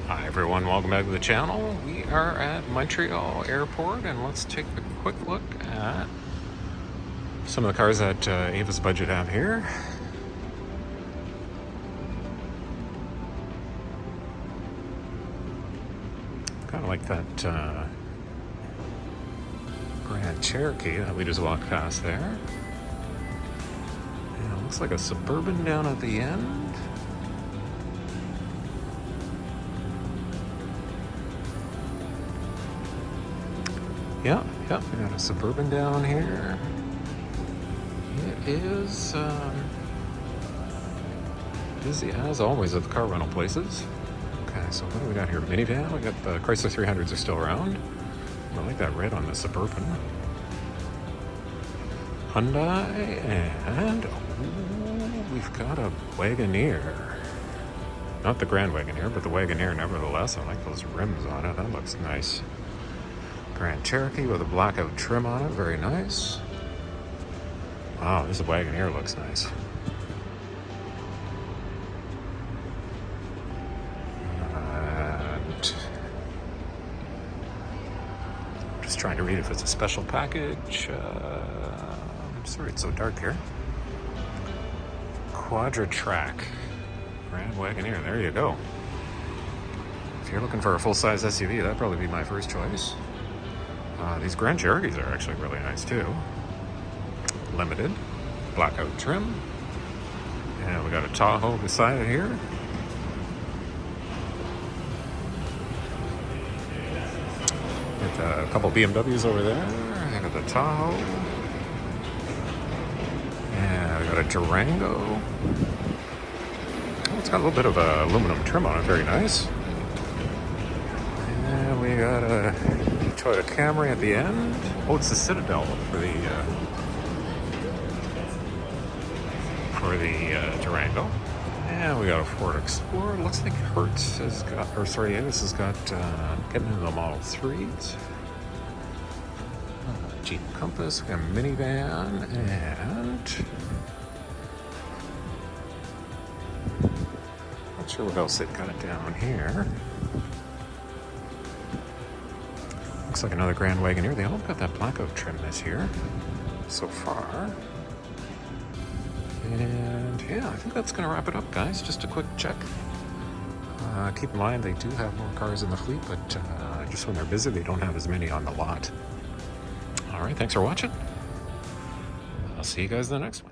Hi everyone, welcome back to the channel. We are at Montreal Airport and let's take a quick look at some of the cars that Avis Budget have here. Kind of like that Grand Cherokee that we just walked past there. And it looks like a Suburban down at the end. Yeah, we got a Suburban down here. It is busy as always at the car rental places. Okay, so what do we got here? Minivan. We got the Chrysler 300s are still around. I like that red on the Suburban. Hyundai, and we've got a Wagoneer. Not the Grand Wagoneer, but the Wagoneer nevertheless. I like those rims on it. That looks nice. Grand Cherokee with a blackout trim on it, very nice. Wow, this Wagoneer looks nice. And I'm just trying to read if it's a special package. I'm sorry, it's so dark here. Quadra Track, Grand Wagoneer, there you go. If you're looking for a full-size SUV, that'd probably be my first choice. These Grand Cherokees are actually really nice too. Limited, blackout trim. And we got a Tahoe beside it here. Got a couple BMWs over there. I got the Tahoe. And we got a Durango. Oh, it's got a little bit of aluminum trim on it, very nice. And we got a Toyota Camry at the end. Oh, it's the Citadel for the Durango. And we got a Ford Explorer. Looks like Avis has got getting into the Model 3s. Jeep Compass. We got a minivan and not sure what else they've got down here. Looks like another Grand Wagoneer. They all got that blackout trim this year so far. And yeah, I think that's going to wrap it up, guys. Just a quick check. Keep in mind, they do have more cars in the fleet, but just when they're busy, they don't have as many on the lot. All right, thanks for watching. I'll see you guys in the next one.